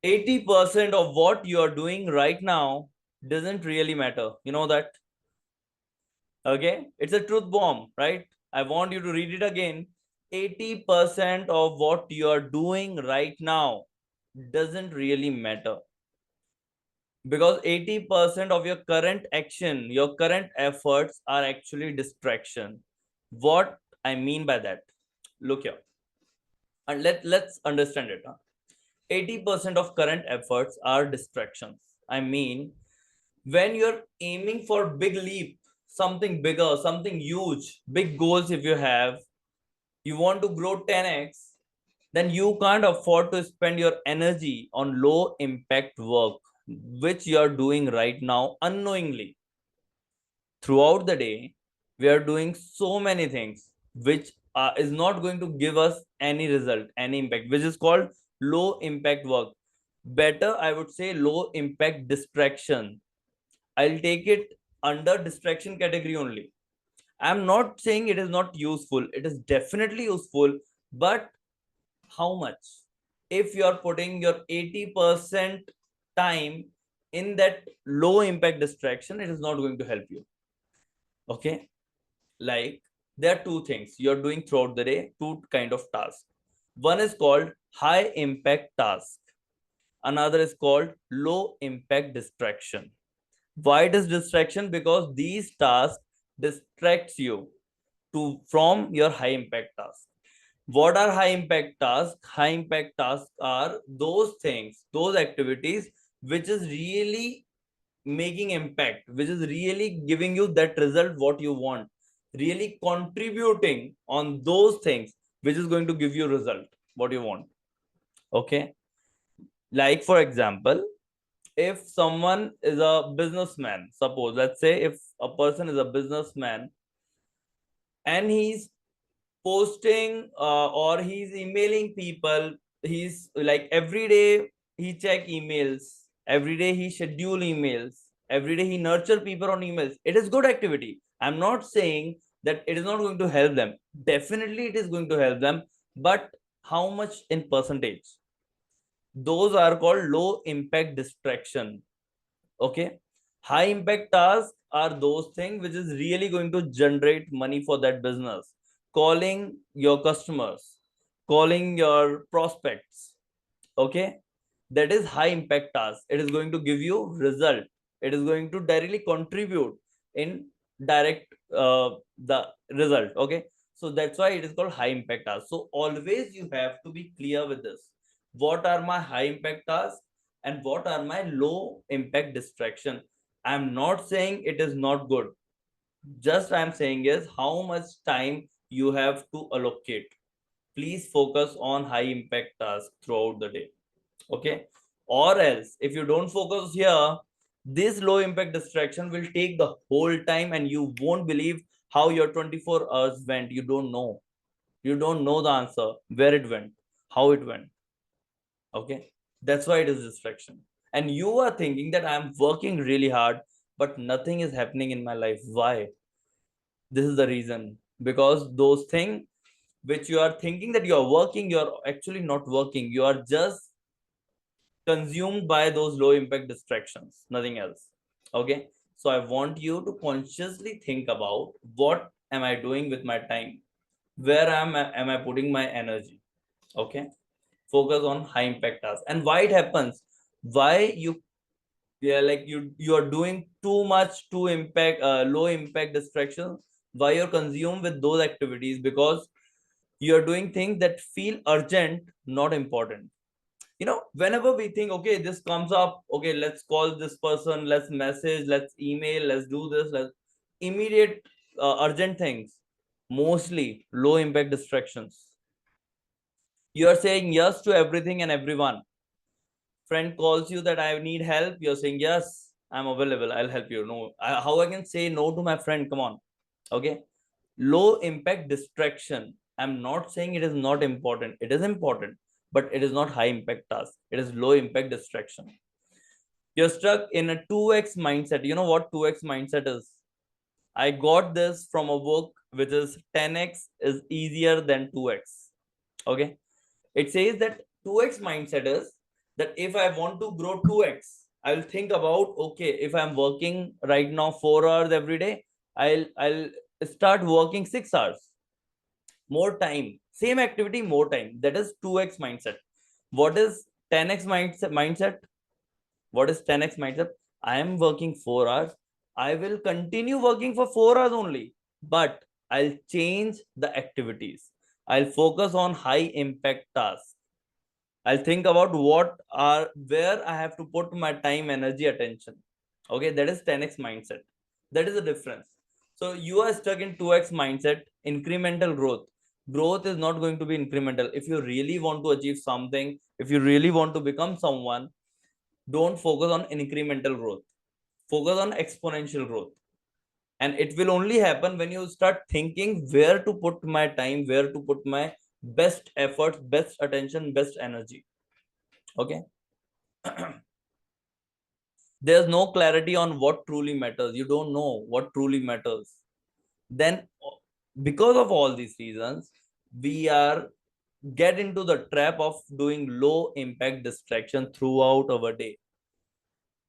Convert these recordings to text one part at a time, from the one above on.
80% of what you are doing right now doesn't really matter. You know that? Okay, it's a truth bomb, right? I want you to read it again. 80% of what you are doing right now doesn't really matter, because 80% of your current action, your current efforts are actually distraction. What I mean by that, look here, and let's understand it. 80% of current efforts are distractions. I mean, when you're aiming for big leap, something bigger, something huge, big goals, if you have, you want to grow 10x, then you can't afford to spend your energy on low impact work, which you are doing right now unknowingly. Throughout the day, we are doing so many things which is not going to give us any result, any impact, which is called low impact work. Better, I would say, low impact distraction. I'll take it under distraction category only. I'm not saying it is not useful. It is definitely useful, but how much? If you are putting your 80% time in that low impact distraction, it is not going to help you. Okay. Like, there are two things you're doing throughout the day, two kind of tasks. One is called high impact task. Another is called low impact distraction. Why it is distraction? Because these tasks distracts you to from your high impact task. What are high impact tasks? High impact tasks are those things, those activities which is really making impact, which is really giving you that result what you want, really contributing on those things which is going to give you result what you want. Okay, like for example, if someone is a businessman, suppose, let's say if a person is a businessman and he's posting or he's emailing people, he's like every day he check emails, every day he schedule emails, every day he nurture people on emails. It is good activity. I'm not saying that it is not going to help them. Definitely it is going to help them, but how much in percentage? Those are called low impact distraction. Okay, high impact tasks are those things which is really going to generate money for that business. Calling your customers, calling your prospects. Okay, that is high impact task. It is going to give you result. It is going to directly contribute in direct the result. Okay, so that's why it is called high impact task. So always you have to be clear with this. What are my high impact tasks and what are my low impact distraction? I'm not saying it is not good. Just I'm saying is how much time you have to allocate. Please focus on high impact tasks throughout the day. Okay, or else if you don't focus here, this low impact distraction will take the whole time and you won't believe how your 24 hours went. You don't know. You don't know the answer, where it went, how it went. Okay, that's why it is distraction. And you are thinking that I'm working really hard but nothing is happening in my life. Why? This is the reason, because those things which you are thinking that you are working, you are actually not working. You are just consumed by those low impact distractions, nothing else. Okay, so I want you to consciously think about what am I doing with my time, where am I putting my energy. Okay, focus on high impact tasks. And why it happens, why you, yeah, like you are doing too much to impact low impact distractions, why you're consumed with those activities, because you're doing things that feel urgent, not important. Whenever we think, okay, this comes up, okay, let's call this person, let's message, let's email, let's do this, let's immediate urgent things, mostly low impact distractions. You are saying yes to everything and everyone. Friend calls you that I need help, you're saying yes, I'm available, I'll help you. No, how I can say no to my friend? Come on. Okay, low impact distraction. I'm not saying it is not important, it is important, but it is not high impact task. It is low impact distraction. You're stuck in a 2x mindset. You know what 2x mindset is? I got this from a book which is 10x is easier than 2x. Okay, it says that 2x mindset is that if I want to grow 2x, I'll think about, okay, if I'm working right now 4 hours every day, I'll start working 6 hours, more time, same activity, more time. That is 2x mindset. What is 10x mindset? What is 10x mindset? I am working 4 hours. I will continue working for 4 hours only, but I'll change the activities. I'll focus on high impact tasks. I'll think about where I have to put my time, energy, attention. Okay, that is 10x mindset. That is the difference. So you are stuck in 2x mindset, incremental growth. Growth is not going to be incremental. If you really want to achieve something, if you really want to become someone, don't focus on incremental growth. Focus on exponential growth. And it will only happen when you start thinking where to put my time, where to put my best efforts, best attention, best energy. Okay. There's no clarity on what truly matters. You don't know what truly matters. Then, because of all these reasons, we are get into the trap of doing low impact distraction throughout our day.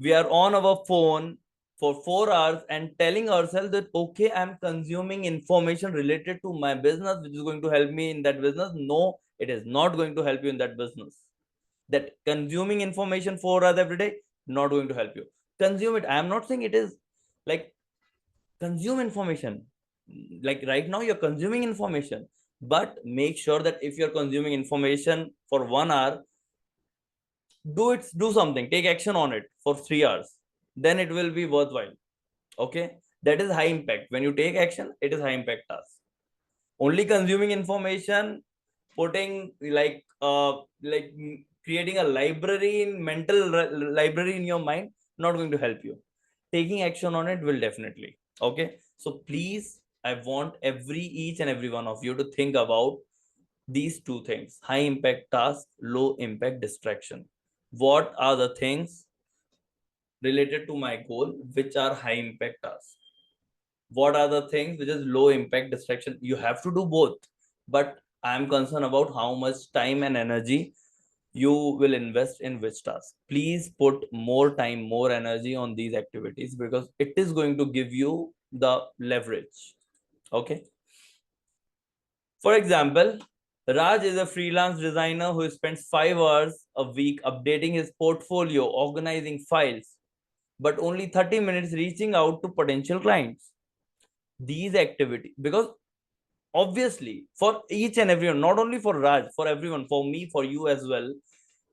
We are on our phone for 4 hours and telling ourselves that, okay, I'm consuming information related to my business, which is going to help me in that business. No, it is not going to help you in that business. That consuming information 4 hours every day, not going to help you. Consume it. I am not saying it is like consume information. Like right now, you're consuming information, but make sure that if you're consuming information for 1 hour, do something, take action on it for 3 hours, then it will be worthwhile. Okay, that is high impact. When you take action, it is high impact task. Only consuming information, putting like creating a library in library in your mind, not going to help you. Taking action on it will definitely. Okay, so please, I want each and every one of you to think about these two things: high impact task, low impact distraction. What are the things related to my goal which are high impact tasks? What are the things which is low impact distraction? You have to do both, but I am concerned about how much time and energy you will invest in which task. Please put more time, more energy on these activities, because it is going to give you the leverage. Okay, for example, Raj is a freelance designer who spends 5 hours a week updating his portfolio, organizing files, but only 30 minutes reaching out to potential clients. These activities, because obviously for each and everyone, not only for Raj, for everyone, for me, for you as well,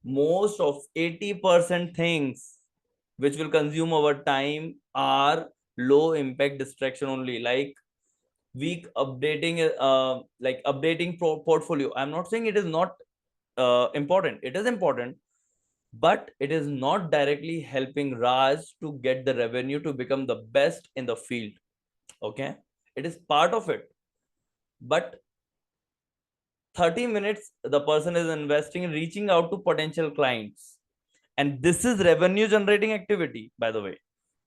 most of 80% things which will consume our time are low impact distraction only, like updating portfolio. I'm not saying it is not important. It is important, but it is not directly helping Raj to get the revenue to become the best in the field. Okay, it is part of it, but 30 minutes the person is investing in reaching out to potential clients, and this is revenue generating activity, by the way,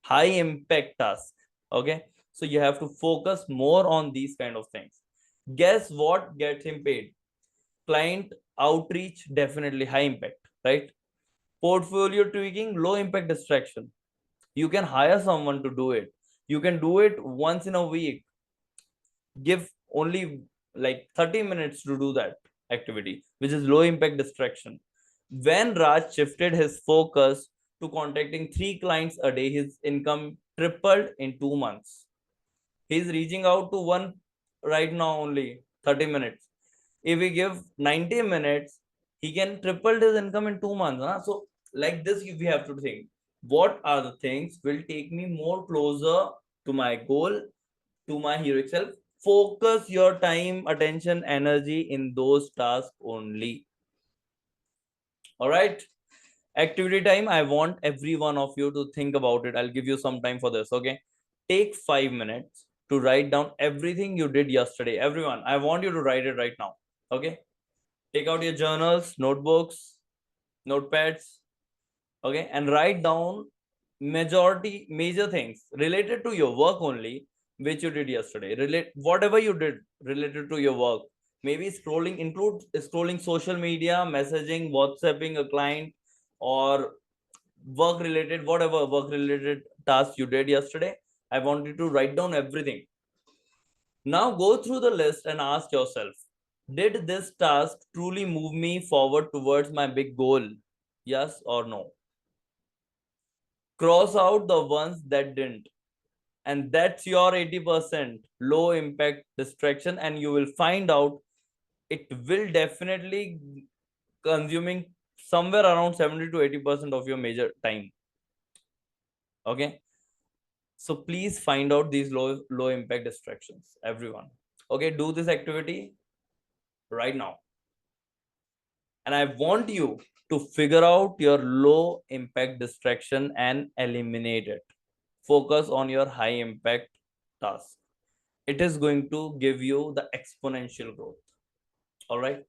high impact task. Okay, so you have to focus more on these kind of things. Guess what gets him paid? Client outreach, definitely high impact, right? Portfolio tweaking, low impact distraction. You can hire someone to do it. You can do it once in a week. Give only like 30 minutes to do that activity, which is low impact distraction. When Raj shifted his focus to contacting 3 clients a day, his income tripled in 2 months. He's reaching out to one right now only 30 minutes. If we give 90 minutes, he can triple his income in 2 months. Huh? So, like this, we have to think what are the things will take me more closer to my goal, to my heroic self. Focus your time, attention, energy in those tasks only. All right. Activity time. I want every one of you to think about it. I'll give you some time for this. Okay. Take 5 minutes to write down everything you did yesterday. Everyone, I want you to write it right now. Okay. Take out your journals, notebooks, notepads. Okay. And write down major things related to your work only, which you did yesterday. Whatever you did related to your work. Maybe include scrolling social media, messaging, WhatsApping a client, or work related, whatever work related task you did yesterday, I want you to write down everything. Now go through the list and ask yourself, did this task truly move me forward towards my big goal? Yes or no? Cross out the ones that didn't. And that's your 80% low impact distraction, and you will find out it will definitely consuming somewhere around 70 to 80% of your major time. Okay, so please find out these low impact distractions, everyone. Okay, do this activity right now, and I want you to figure out your low impact distraction and eliminate it. Focus on your high impact task. It is going to give you the exponential growth. All right.